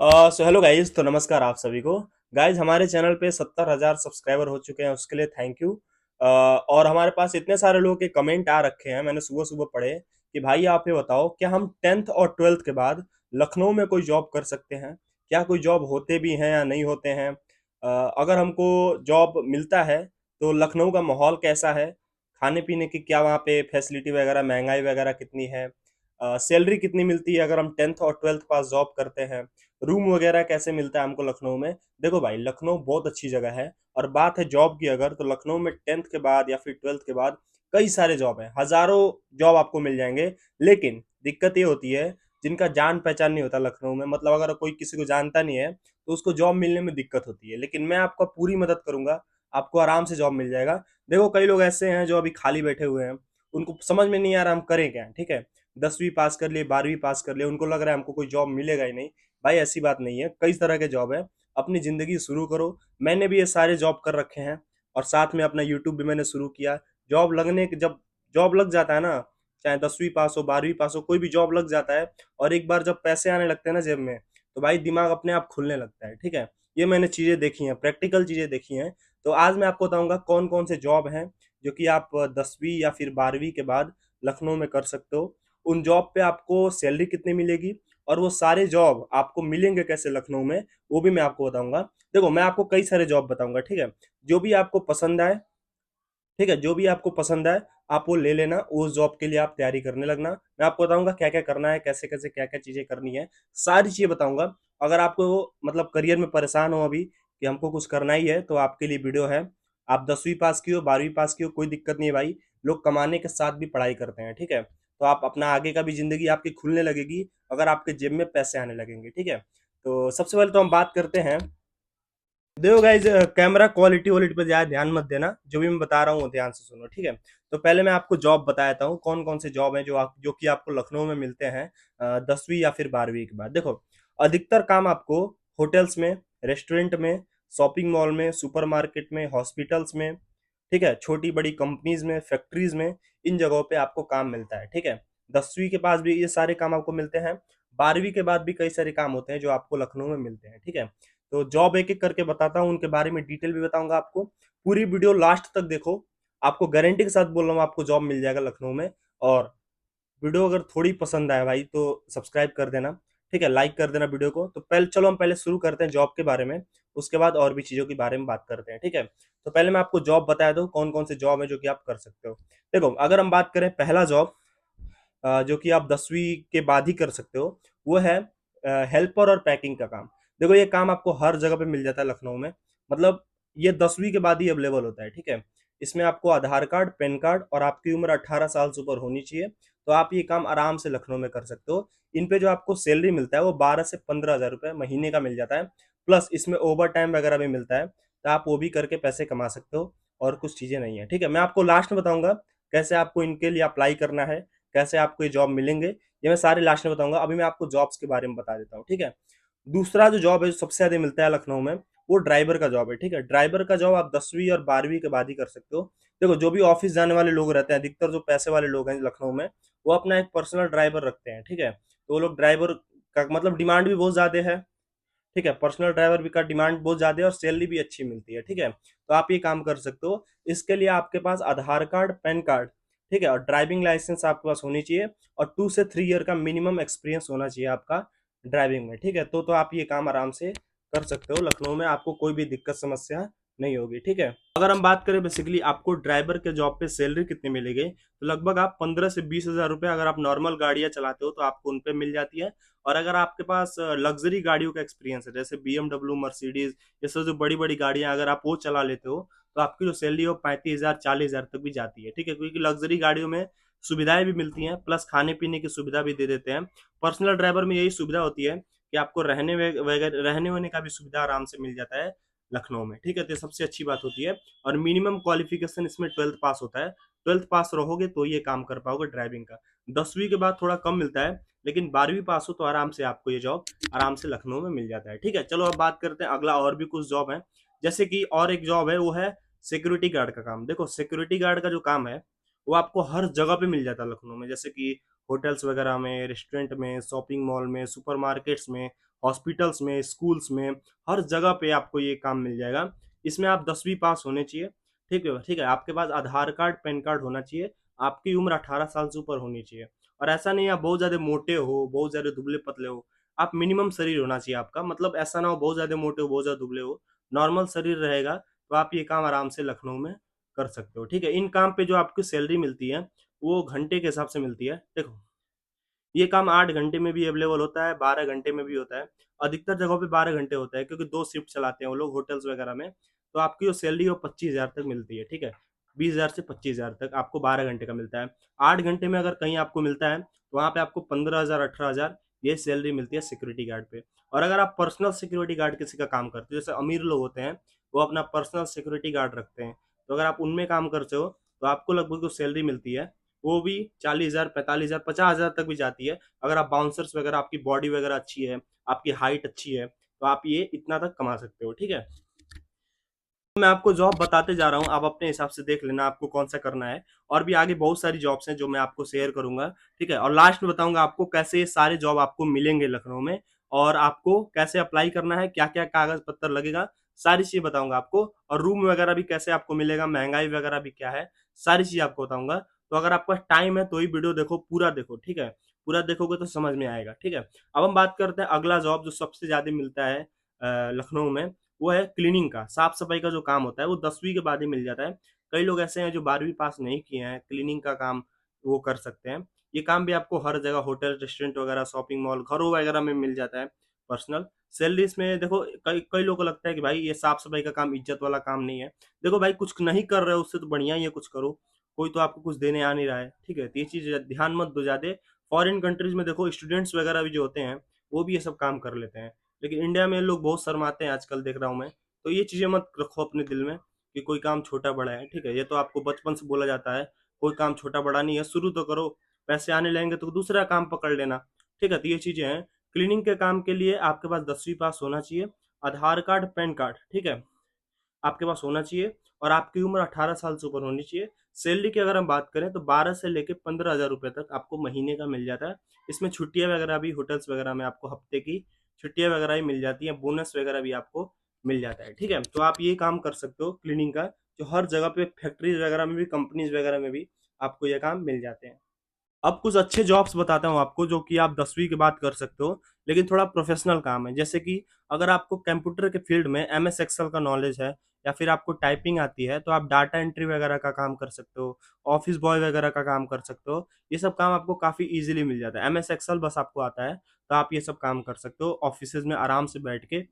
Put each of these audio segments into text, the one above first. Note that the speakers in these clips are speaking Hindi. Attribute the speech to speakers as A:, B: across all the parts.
A: सो हेलो गाइज, तो नमस्कार आप सभी को। गाइज, हमारे चैनल पे 70,000 सब्सक्राइबर हो चुके हैं, उसके लिए थैंक यू। और हमारे पास इतने सारे लोगों के कमेंट आ रखे हैं, मैंने सुबह सुबह पढ़े कि भाई आप ये बताओ, क्या हम 10th और 12th के बाद लखनऊ में कोई जॉब कर सकते हैं? क्या कोई जॉब होते भी हैं या नहीं होते हैं? अगर हमको जॉब मिलता है तो लखनऊ का माहौल कैसा है? खाने पीने की क्या वहाँ पे फैसिलिटी वगैरह, महंगाई वगैरह कितनी है? सैलरी कितनी मिलती है अगर हम 10th और 12th पास जॉब करते हैं? रूम वगैरह कैसे मिलता है हमको लखनऊ में? देखो भाई, लखनऊ बहुत अच्छी जगह है। और बात है जॉब की, अगर तो लखनऊ में 10th के बाद या फिर 12th के बाद कई सारे जॉब हैं, हजारों जॉब आपको मिल जाएंगे। लेकिन दिक्कत ये होती है, जिनका जान पहचान नहीं होता लखनऊ में, मतलब अगर कोई किसी को जानता नहीं है तो उसको जॉब मिलने में दिक्कत होती है। लेकिन मैं आपका पूरी मदद करूंगा, आपको आराम से जॉब मिल जाएगा। देखो, कई लोग ऐसे हैं जो अभी खाली बैठे हुए हैं, उनको समझ में नहीं आ रहा हम करें क्या, ठीक है? 10वीं पास कर लिए, 12वीं पास कर लिए, उनको लग रहा है हमको कोई जॉब मिलेगा ही नहीं। भाई ऐसी बात नहीं है, कई तरह के जॉब है। अपनी ज़िंदगी शुरू करो। मैंने भी ये सारे जॉब कर रखे हैं, और साथ में अपना यूट्यूब भी मैंने शुरू किया। जॉब लगने के जब जॉब लग जाता है ना, चाहे 10वीं पास हो, 12वीं पास हो, कोई भी जॉब लग जाता है, और एक बार जब पैसे आने लगते हैं ना जेब में, तो भाई दिमाग अपने आप खुलने लगता है, ठीक है? ये मैंने चीज़ें देखी हैं, प्रैक्टिकल चीज़ें देखी हैं। तो आज मैं आपको बताऊंगा कौन कौन से जॉब हैं जो कि आप 10वीं या फिर 12वीं के बाद लखनऊ में कर सकते हो। उन जॉब पे आपको सैलरी कितनी मिलेगी, और वो सारे जॉब आपको मिलेंगे कैसे लखनऊ में, वो भी मैं आपको बताऊंगा। देखो, मैं आपको कई सारे जॉब बताऊंगा, ठीक है? जो भी आपको पसंद आए, ठीक है, जो भी आपको पसंद आए आप वो ले लेना, उस जॉब के लिए आप तैयारी करने लगना। मैं आपको बताऊंगा क्या क्या करना है, कैसे कैसे क्या क्या चीजें करनी है, सारी चीजें बताऊंगा। अगर आपको मतलब करियर में परेशान हो अभी कि हमको कुछ करना ही है, तो आपके लिए वीडियो है। आप 10वीं पास की हो, 12वीं पास की हो, कोई दिक्कत नहीं है भाई। लोग कमाने के साथ भी पढ़ाई करते हैं, ठीक है? तो आप अपना आगे का भी जिंदगी आपकी खुलने लगेगी अगर आपके जेब में पैसे आने लगेंगे, ठीक है? तो सबसे पहले तो हम बात करते हैं। देखो गाइज, कैमरा क्वालिटी वॉलिटी पे ज्यादा ध्यान मत देना, जो भी मैं बता रहा हूँ वो ध्यान से सुनो, ठीक है? तो पहले मैं आपको जॉब बता देता हूँ कौन कौन से जॉब हैं जो कि आपको लखनऊ में मिलते हैं 10वीं या फिर 12वीं के बाद। देखो, अधिकतर काम आपको होटल्स में, रेस्टोरेंट में, शॉपिंग मॉल में, सुपरमार्केट में, हॉस्पिटल्स में, ठीक है, छोटी बड़ी कंपनीज में, फैक्ट्रीज में, इन जगहों पे आपको काम मिलता है, ठीक है? 10वीं के पास भी ये सारे काम आपको मिलते हैं। 12वीं के बाद भी कई सारे काम होते हैं जो आपको लखनऊ में मिलते हैं, ठीक है? तो जॉब एक एक करके बताता हूँ, उनके बारे में डिटेल भी बताऊंगा आपको। पूरी वीडियो लास्ट तक देखो, आपको गारंटी के साथ बोल रहा हूँ आपको जॉब मिल जाएगा लखनऊ में। और वीडियो अगर थोड़ी पसंद आए भाई तो सब्सक्राइब कर देना, ठीक है? लाइक कर देना वीडियो को। तो पहले चलो हम पहले शुरू करते हैं जॉब के बारे में, उसके बाद और भी चीज़ों के बारे में बात करते हैं, ठीक है? तो पहले मैं आपको जॉब बता दूँ कौन कौन से जॉब है जो कि आप कर सकते हो। देखो, अगर हम बात करें पहला जॉब, जो कि आप 10वीं के बाद ही कर सकते हो, वो है हेल्पर और पैकिंग का काम। देखो, ये काम आपको हर जगह पे मिल जाता है लखनऊ में, मतलब ये 10वीं के बाद ही अवेलेबल होता है, ठीक है? इसमें आपको आधार कार्ड, पैन कार्ड और आपकी उम्र 18 साल से ऊपर होनी चाहिए। तो आप ये काम आराम से लखनऊ में कर सकते हो। इन पे जो आपको सैलरी मिलता है वो 12 से 15 हज़ार रुपये महीने का मिल जाता है। प्लस इसमें ओवर टाइम वगैरह भी मिलता है, तो आप वो भी करके पैसे कमा सकते हो। और कुछ चीज़ें नहीं है, ठीक है? मैं आपको लास्ट में बताऊंगा कैसे आपको इनके लिए अप्लाई करना है, कैसे आपको ये जॉब मिलेंगे, ये मैं सारे लास्ट में बताऊंगा। अभी मैं आपको जॉब्स के बारे में बता देता हूँ, ठीक है? दूसरा जो जॉब है जो सबसे ज्यादा मिलता है लखनऊ में, वो ड्राइवर का जॉब है, ठीक है? ड्राइवर का जॉब आप 10वीं और 12वीं के बाद ही कर सकते हो। देखो, जो भी ऑफिस जाने वाले लोग रहते हैं, अधिकतर जो पैसे वाले लोग हैं लखनऊ में, वो अपना एक पर्सनल ड्राइवर रखते हैं, ठीक है? तो वो लोग ड्राइवर का मतलब डिमांड भी बहुत ज्यादा है, ठीक है? पर्सनल ड्राइवर भी का डिमांड बहुत ज्यादा है और सैलरी भी अच्छी मिलती है, ठीक है? तो आप ये काम कर सकते हो। इसके लिए आपके पास आधार कार्ड, पैन कार्ड, ठीक है, और ड्राइविंग लाइसेंस आपके पास होनी चाहिए। और 2 से 3 ईयर का मिनिमम एक्सपीरियंस होना चाहिए आपका ड्राइविंग में, ठीक है? तो आप ये काम आराम से कर सकते हो लखनऊ में, आपको कोई भी दिक्कत समस्या नहीं होगी, ठीक है? अगर हम बात करें बेसिकली आपको ड्राइवर के जॉब पे सैलरी कितनी मिलेगी, तो लगभग आप 15 से 20 हज़ार रुपये, अगर आप नॉर्मल गाड़ियां चलाते हो तो आपको उन पे मिल जाती है। और अगर आपके पास लग्जरी गाड़ियों का एक्सपीरियंस है, जैसे BMW, मर्सिडीज, ये सब जो बड़ी बड़ी गाड़ियां अगर आप वो चला लेते हो, तो आपकी जो सैलरी है वो 35 हज़ार 40 हज़ार तक भी जाती है, ठीक है? क्योंकि लग्जरी गाड़ियों में सुविधाएं भी मिलती हैं, प्लस खाने पीने की सुविधा भी दे देते हैं। पर्सनल ड्राइवर में यही सुविधा होती है कि आपको रहने वहने का भी सुविधा आराम से मिल जाता है लखनऊ में, ठीक है? तो ये सबसे अच्छी बात होती है। और मिनिमम क्वालिफिकेशन इसमें 12th पास होता है। 12th पास रहोगे तो ये काम कर पाओगे ड्राइविंग का। 10वीं के बाद थोड़ा कम मिलता है, लेकिन 12वीं पास हो तो आराम से आपको ये जॉब आराम से लखनऊ में मिल जाता है, ठीक है? चलो अब बात करते हैं अगला, और भी कुछ जॉब है। जैसे कि और एक जॉब है, वो है सिक्योरिटी गार्ड का काम। देखो, सिक्योरिटी गार्ड का जो काम है वो आपको हर जगह पे मिल जाता है लखनऊ में, जैसे कि होटल्स वगैरह में, रेस्टोरेंट में, शॉपिंग मॉल में, सुपरमार्केट्स में, हॉस्पिटल्स में, स्कूल्स में, हर जगह पे आपको ये काम मिल जाएगा। इसमें आप 10वीं पास होने चाहिए, ठीक है, आपके पास आधार कार्ड, पैन कार्ड होना चाहिए, आपकी उम्र 18 साल से ऊपर होनी चाहिए। और ऐसा नहीं आप बहुत ज़्यादा मोटे हो, बहुत ज़्यादा दुबले-पतले हो, आप मिनिमम शरीर होना चाहिए आपका, मतलब ऐसा ना हो बहुत ज़्यादा मोटे हो, बहुत ज़्यादा दुबले हो, नॉर्मल शरीर रहेगा, तो आप ये काम आराम से लखनऊ में कर सकते हो, ठीक है। इन काम पे जो आपको सैलरी मिलती है, वो घंटे के हिसाब से मिलती है। देखो, ये काम 8 घंटे में भी अवेलेबल होता है, 12 घंटे में भी होता है। अधिकतर जगहों पे 12 घंटे होता है क्योंकि 2 शिफ्ट चलाते हैं वो लोग होटल्स वगैरह में। तो आपकी जो सैलरी है वो 25,000 तक मिलती है, ठीक है? 20,000 से 25,000 तक आपको 12 घंटे का मिलता है। 8 घंटे में अगर कहीं आपको मिलता है, तो वहाँ पे आपको 15,000 18,000 ये सैलरी मिलती है सिक्योरिटी गार्ड पे। और अगर आप पर्सनल सिक्योरिटी गार्ड किसी का काम करते हो, जैसे अमीर लोग होते हैं, वो अपना पर्सनल सिक्योरिटी गार्ड रखते हैं। तो अगर आप उनमें काम करते हो, तो आपको लगभग जो सैलरी मिलती है, वो भी 40,000, 45,000, 50,000 तक भी जाती है। अगर आप बाउंसर्स वगैरह, आपकी बॉडी वगैरह अच्छी है, आपकी हाइट अच्छी है, तो आप ये इतना तक कमा सकते हो, ठीक है। मैं आपको जॉब बताते जा रहा हूँ, आप अपने हिसाब से देख लेना आपको कौन सा करना है। और भी आगे बहुत सारी जॉब्स हैं जो मैं आपको शेयर करूंगा, ठीक है। और लास्ट में बताऊंगा आपको कैसे ये सारे जॉब आपको मिलेंगे लखनऊ में, और आपको कैसे अप्लाई करना है, क्या क्या कागज पत्तर लगेगा, सारी चीजें बताऊंगा आपको। और रूम वगैरह भी कैसे आपको मिलेगा, महंगाई वगैरह भी क्या है, सारी चीजें आपको बताऊंगा। तो अगर आपका टाइम है तो ही वीडियो देखो, पूरा देखो, ठीक है। पूरा देखोगे तो समझ में आएगा, ठीक है। अब हम बात करते हैं अगला जॉब जो सबसे ज्यादा मिलता है लखनऊ में, वो है क्लीनिंग का, साफ सफाई का जो काम होता है, वो 10वीं के बाद ही मिल जाता है। कई लोग ऐसे हैं जो 12वीं पास नहीं किए हैं, क्लीनिंग का काम वो कर सकते हैं। ये काम भी आपको हर जगह होटल, रेस्टोरेंट वगैरह, शॉपिंग मॉल, घरों वगैरह में मिल जाता है। पर्सनल सैलरी इसमें देखो, कई कई लोगों को लगता है कि भाई ये साफ सफाई का काम इज्जत वाला काम नहीं है। देखो भाई, कुछ नहीं कर रहे हो उससे तो बढ़िया ही है कुछ करो। कोई तो आपको कुछ देने आ नहीं रहा है, ठीक है। तो ये चीज ध्यान मत दो ज्यादा। फॉरेन कंट्रीज में देखो स्टूडेंट्स वगैरह भी जो होते हैं, वो भी ये सब काम कर लेते हैं। लेकिन इंडिया में लोग बहुत शर्माते हैं आजकल, देख रहा हूँ मैं। तो ये चीजें मत रखो अपने दिल में कि कोई काम छोटा बड़ा है, ठीक है। ये तो आपको बचपन से बोला जाता है, कोई काम छोटा बड़ा नहीं है, शुरू तो करो, पैसे आने लगेंगे तो दूसरा काम पकड़ लेना, ठीक है। तो ये चीजें हैं। क्लीनिंग के काम के लिए आपके पास 10वीं पास होना चाहिए, आधार कार्ड, पैन कार्ड, ठीक है, आपके पास होना चाहिए। और आपकी उम्र 18 साल से ऊपर होनी चाहिए। सैलरी की अगर हम बात करें तो 12 से लेकर 15,000 रुपए तक आपको महीने का मिल जाता है। इसमें छुट्टियां वगैरह भी, होटल्स वगैरह में आपको हफ्ते की छुट्टियां वगैरह भी मिल जाती हैं, बोनस वगैरह भी आपको मिल जाता है, ठीक है। तो आप ये काम कर सकते हो क्लीनिंग का, जो हर जगह पे फैक्ट्रीज वगैरह में भी, कंपनीज वगैरह में भी आपको ये काम मिल जाते हैं। अब कुछ अच्छे जॉब्स बताता हूँ आपको जो कि आप 10वीं के बाद कर सकते हो, लेकिन थोड़ा प्रोफेशनल काम है। जैसे कि अगर आपको कंप्यूटर के फील्ड में एमएस एक्सेल का नॉलेज है, या फिर आपको टाइपिंग आती है, तो आप डाटा एंट्री वगैरह का काम कर सकते हो, ऑफिस बॉय वगैरह का काम कर सकते हो। ये सब काम आपको काफ़ी इजीली मिल जाता है। एमएस एक्सेल बस आपको आता है, तो आप ये सब काम कर सकते हो ऑफिस में आराम से बैठ के,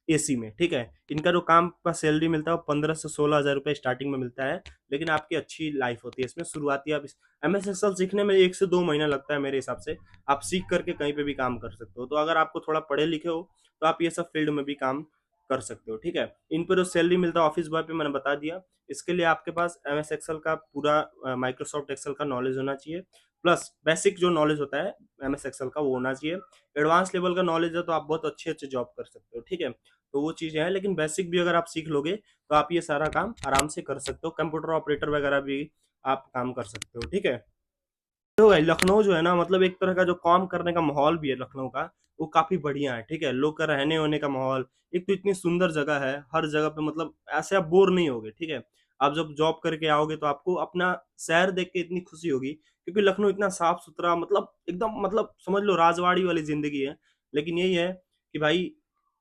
A: एसी में, ठीक है। इनका जो काम का सैलरी मिलता है वो 15 से 16 हज़ार रुपये स्टार्टिंग में मिलता है। लेकिन आपकी अच्छी लाइफ होती है इसमें, शुरुआती आप एमएस एक्सेल सीखने में 1 से 2 महीना लगता है मेरे हिसाब से। आप सीख करके कहीं पे भी काम कर सकते हो। तो अगर आपको थोड़ा पढ़े लिखे हो, तो आप ये सब फील्ड में भी काम कर सकते हो, ठीक है। इन पर जो सैलरी मिलता है ऑफिस बॉय पे मैंने बता दिया। इसके लिए आपके पास एमएस एक्सेल का पूरा, माइक्रोसॉफ्ट एक्सेल का नॉलेज होना चाहिए, प्लस बेसिक जो नॉलेज होता है एमएस एक्सेल का वो होना चाहिए। एडवांस लेवल का नॉलेज है तो आप बहुत अच्छे अच्छे जॉब कर सकते हो, ठीक है। तो वो चीज़ें हैं, लेकिन बेसिक भी अगर आप सीख लोगे तो आप ये सारा काम आराम से कर सकते हो। कंप्यूटर ऑपरेटर वगैरह भी आप काम कर सकते हो, ठीक है। तो भाई लखनऊ जो है ना, मतलब एक तरह का जो काम करने का माहौल भी है लखनऊ का, वो काफी बढ़िया है, ठीक है। लोग का रहने होने का माहौल, एक तो इतनी सुंदर जगह है, हर जगह पे मतलब ऐसे आप बोर नहीं होगे, ठीक है। आप जब जॉब करके आओगे तो आपको अपना शहर देख के इतनी खुशी होगी, क्योंकि लखनऊ इतना साफ सुथरा, मतलब एकदम, मतलब समझ लो राजवाड़ी वाली जिंदगी है। लेकिन यही है कि भाई,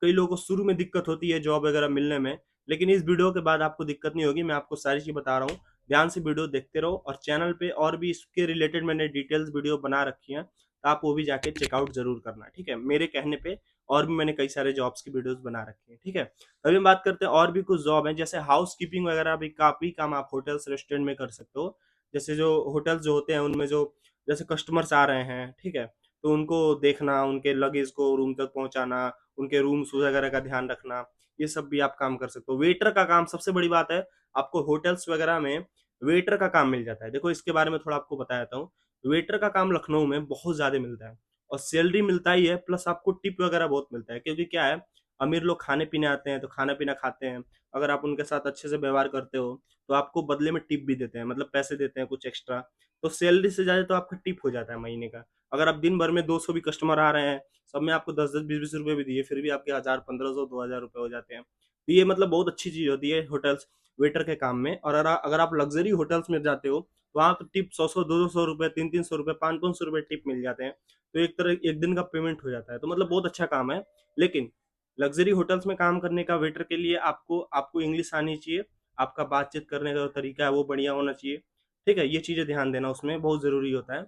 A: कई लोगों को शुरू में दिक्कत होती है जॉब वगैरह मिलने में, लेकिन इस वीडियो के बाद आपको दिक्कत नहीं होगी। मैं आपको सारी चीज बता रहा हूँ, ध्यान से वीडियो देखते रहो। और चैनल पे और भी इसके रिलेटेड मैंने डिटेल्स वीडियो बना रखी हैं, तो आप वो भी जाके चेकआउट जरूर करना, ठीक है। मेरे कहने पे और भी मैंने कई सारे जॉब्स की वीडियोस बना रखी हैं, ठीक है। अभी हम बात करते हैं और भी कुछ जॉब हैं, जैसे हाउस कीपिंग वगैरह भी काफी काम आप होटल्स रेस्टोरेंट में कर सकते हो। जैसे जो होटल्स जो होते हैं उनमें जो, जैसे कस्टमर्स आ रहे हैं, ठीक है, तो उनको देखना, उनके लगेज को रूम तक पहुंचाना, उनके रूम्स वगैरह का ध्यान रखना, ये सब भी आप काम कर सकते हो। वेटर का काम सबसे बड़ी बात है, आपको होटल्स वगैरह में वेटर का काम मिल जाता है। देखो इसके बारे में थोड़ा आपको बता देता हूँ। वेटर का काम लखनऊ में बहुत ज्यादा मिलता है, और सैलरी मिलता ही है, प्लस आपको टिप वगैरह बहुत मिलता है। क्योंकि क्या है, अमीर लोग खाने पीने आते हैं तो खाना पीना खाते हैं, अगर आप उनके साथ अच्छे से व्यवहार करते हो तो आपको बदले में टिप भी देते हैं, मतलब पैसे देते हैं कुछ एक्स्ट्रा। तो सैलरी से ज़्यादा तो आपका टिप हो जाता है महीने का। अगर आप दिन भर में 200 भी कस्टमर आ रहे हैं, सब में आपको 10-10, 20-20 रुपए भी दिए, फिर भी आपके 1000, 1500, 2000 रुपए हो जाते हैं। तो ये मतलब बहुत अच्छी चीज़ होती है होटल्स वेटर के काम में। और अगर आप लग्जरी होटल्स में जाते हो तो वहाँ तो टिप 100-100, 200 रुपए, 300-300 रुपए, 500-500 रुपए टिप मिल जाते हैं। तो एक तरह एक दिन का पेमेंट हो जाता है, तो मतलब बहुत अच्छा काम है। लेकिन लग्जरी होटल्स में काम करने का वेटर के लिए आपको आपको इंग्लिश आनी चाहिए, आपका बातचीत करने का जो तरीका है वो बढ़िया होना चाहिए। ठीक है, ये चीज़ें ध्यान देना उसमें बहुत ज़रूरी होता है।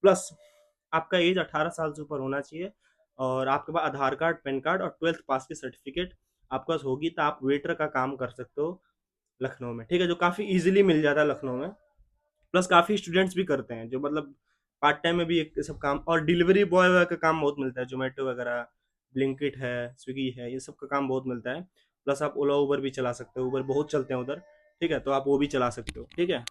A: प्लस आपका एज 18 साल से ऊपर होना चाहिए, और आपके पास आधार कार्ड, पैन कार्ड और 12th पास की सर्टिफिकेट आपके पास होगी, तो आप वेटर का काम कर सकते हो लखनऊ में। ठीक है, जो काफ़ी इजीली मिल जाता है लखनऊ में। प्लस काफ़ी स्टूडेंट्स भी करते हैं जो मतलब पार्ट टाइम में भी एक सब काम, और डिलीवरी बॉय का काम बहुत मिलता है, जोमेटो वगैरह, ब्लिंकिट है, स्विगी है, ये सब का काम बहुत मिलता है। प्लस आप ओला उबर भी चला सकते हो, उबर बहुत चलते हैं उधर। ठीक है, तो आप वो भी चला सकते हो। ठीक है,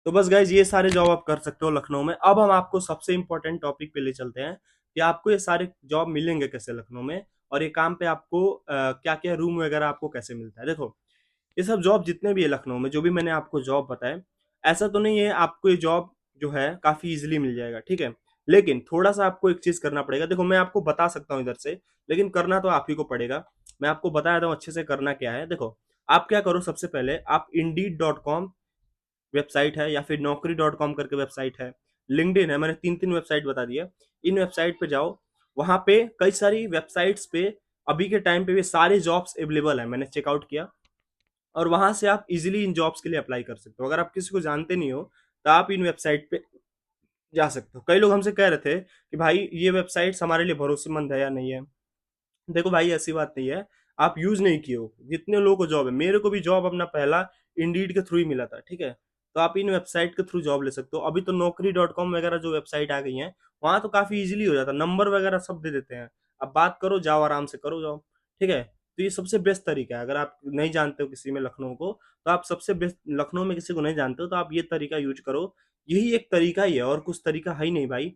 A: तो बस गाइज ये सारे जॉब आप कर सकते हो लखनऊ में। अब हम आपको सबसे इंपॉर्टेंट टॉपिक पे ले चलते हैं कि आपको ये सारे जॉब मिलेंगे कैसे लखनऊ में, और ये काम पे आपको क्या क्या रूम वगैरह आपको कैसे मिलता है। देखो, ये सब जॉब जितने भी है लखनऊ में, जो भी मैंने आपको जॉब बताए, ऐसा तो नहीं है आपको ये जॉब जो है काफ़ी इजीली मिल जाएगा। ठीक है, लेकिन थोड़ा सा आपको एक चीज़ करना पड़ेगा। देखो, मैं आपको बता सकता हूँ इधर से, लेकिन करना तो आप ही को पड़ेगा। मैं आपको बता देता हूँ अच्छे से करना क्या है। देखो, आप क्या करो, सबसे पहले आप Indeed.com वेबसाइट है, या फिर Naukri.com करके वेबसाइट है, लिंक्डइन है, मैंने तीन तीन वेबसाइट बता दिया। इन वेबसाइट पे जाओ, वहाँ पे कई सारी वेबसाइट्स पे अभी के टाइम पे भी सारे जॉब्स अवेलेबल है, मैंने चेकआउट किया। और वहां से आप इजीली इन जॉब्स के लिए अप्लाई कर सकते हो। अगर आप किसी को जानते नहीं हो तो आप इन वेबसाइट पे जा सकते हो। कई लोग हमसे कह रहे थे कि भाई ये वेबसाइट्स हमारे लिए भरोसेमंद है या नहीं है। देखो भाई, ऐसी बात नहीं है, आप यूज नहीं किए हो। जितने लोगों को जॉब है, मेरे को भी जॉब अपना पहला इंडीड के थ्रू ही मिला था। ठीक है, तो आप इन वेबसाइट के थ्रू जॉब ले सकते हो। अभी तो Naukri.com वगैरह जो वेबसाइट आ गई हैं, वहां तो काफी इजीली हो जाता है, नंबर वगैरह सब दे देते हैं। अब बात करो, जाओ आराम से करो जॉब। ठीक है, तो ये सबसे बेस्ट तरीका है। अगर आप नहीं जानते हो किसी में लखनऊ को, तो आप सबसे बेस्ट, लखनऊ में किसी को नहीं जानते हो तो आप ये तरीका यूज करो। यही एक तरीका ही है, और कुछ तरीका है ही नहीं भाई।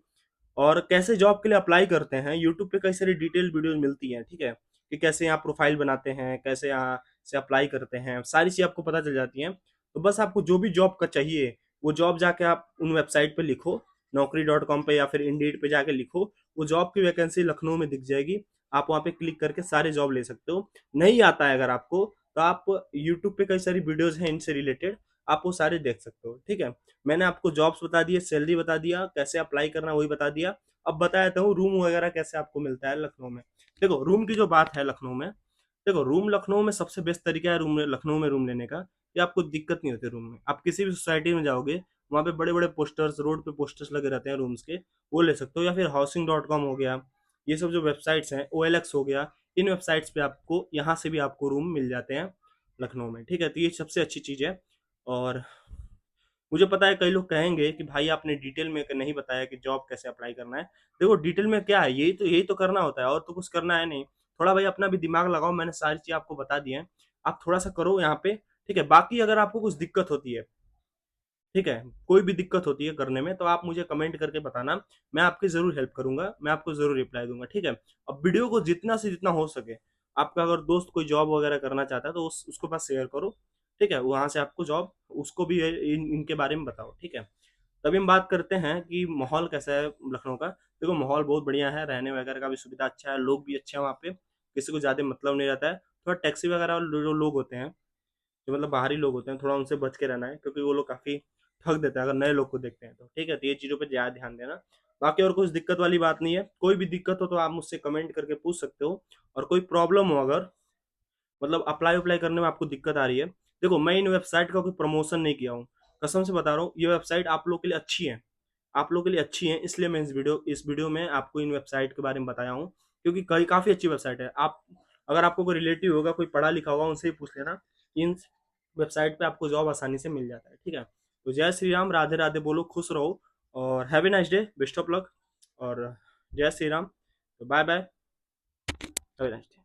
A: और कैसे जॉब के लिए अप्लाई करते हैं, यूट्यूब पे कई सारी डिटेल वीडियोस मिलती हैं। ठीक है, कि कैसे यहाँ प्रोफाइल बनाते हैं, कैसे यहाँ से अप्लाई करते हैं, सारी चीज़ आपको पता चल जाती हैं। तो बस आपको जो भी जॉब का चाहिए, वो जॉब जाके आप उन वेबसाइट पे लिखो, Naukri.com पे या फिर इंडीड पे जाके लिखो, वो जॉब की वैकेंसी लखनऊ में दिख जाएगी। आप वहाँ पे क्लिक करके सारे जॉब ले सकते हो। नहीं आता है अगर आपको, तो आप यूट्यूब पे कई सारी वीडियोज हैं इनसे रिलेटेड, आप वो सारे देख सकते हो। ठीक है, मैंने आपको जॉब्स बता दिए, सैलरी बता दिया, कैसे अप्लाई करना वही बता दिया। अब बता देता हूँ रूम वगैरह कैसे आपको मिलता है लखनऊ में। देखो, रूम की जो बात है लखनऊ में, देखो रूम लखनऊ में सबसे बेस्ट तरीका है रूम लखनऊ में रूम लेने का, कि आपको दिक्कत नहीं होती रूम में। आप किसी भी सोसाइटी में जाओगे, वहाँ पे बड़े बड़े पोस्टर्स, रोड पे पोस्टर्स लगे रहते हैं रूम्स के, वो ले सकते हो। या फिर Housing.com हो गया, ये सब जो वेबसाइट्स हैं, OLX हो गया, इन वेबसाइट्स पे आपको यहाँ से भी आपको रूम मिल जाते हैं लखनऊ में। ठीक है, तो ये सबसे अच्छी चीज़ है। और मुझे पता है कई लोग कहेंगे कि भाई आपने डिटेल में नहीं बताया कि जॉब कैसे अप्लाई करना है। देखो, डिटेल में क्या है, यही तो करना होता है, और तो कुछ करना है नहीं। थोड़ा भाई अपना भी दिमाग लगाओ, मैंने सारी चीज़ आपको बता दी है, आप थोड़ा सा करो यहाँ पे। ठीक है, बाकी अगर आपको कुछ दिक्कत होती है, ठीक है, कोई भी दिक्कत होती है करने में, तो आप मुझे कमेंट करके बताना, मैं आपकी ज़रूर हेल्प करूंगा, मैं आपको ज़रूर रिप्लाई दूंगा। ठीक है, अब वीडियो को जितना से जितना हो सके, आपका अगर दोस्त कोई जॉब वगैरह करना चाहता है तो उसको पास शेयर करो। ठीक है, वहां से आपको जॉब, उसको भी इनके बारे में बताओ। ठीक है, तभी हम बात करते हैं कि माहौल कैसा है लखनऊ का। देखो, माहौल बहुत बढ़िया है, रहने वगैरह का भी सुविधा अच्छा है, लोग भी अच्छे हैं वहाँ पे, किसी को ज़्यादा मतलब नहीं रहता है। थोड़ा टैक्सी वगैरह वाले जो लोग होते हैं, जो मतलब बाहरी लोग होते हैं, थोड़ा उनसे बच के रहना है, क्योंकि वो लोग काफ़ी ठग देते हैं अगर नए लोग को देखते हैं तो। ठीक है, तो ये चीज़ों पे ज़्यादा ध्यान देना। बाकी और कुछ दिक्कत वाली बात नहीं है, कोई भी दिक्कत हो तो आप मुझसे कमेंट करके पूछ सकते हो। और कोई प्रॉब्लम हो, अगर मतलब अप्लाई उप्लाई करने में आपको दिक्कत आ रही है, देखो मैं इन वेबसाइट का कोई प्रमोशन नहीं किया हूँ, कसम से बता रहा हूँ, ये वेबसाइट आप लोग के लिए अच्छी है, आप लोगों के लिए अच्छी है, इसलिए मैं इस वीडियो में आपको इन वेबसाइट के बारे में बताया हूँ। क्योंकि कई काफ़ी अच्छी वेबसाइट है। आप, अगर आपको कोई रिलेटिव होगा, कोई पढ़ा लिखा होगा, उनसे ही पूछ लेना, इन वेबसाइट पे आपको जॉब आसानी से मिल जाता है। ठीक है, तो जय श्री राम, राधे राधे बोलो, खुश रहो, और have a nice day, best of luck, और जय श्री राम। तो bye bye, have a nice day.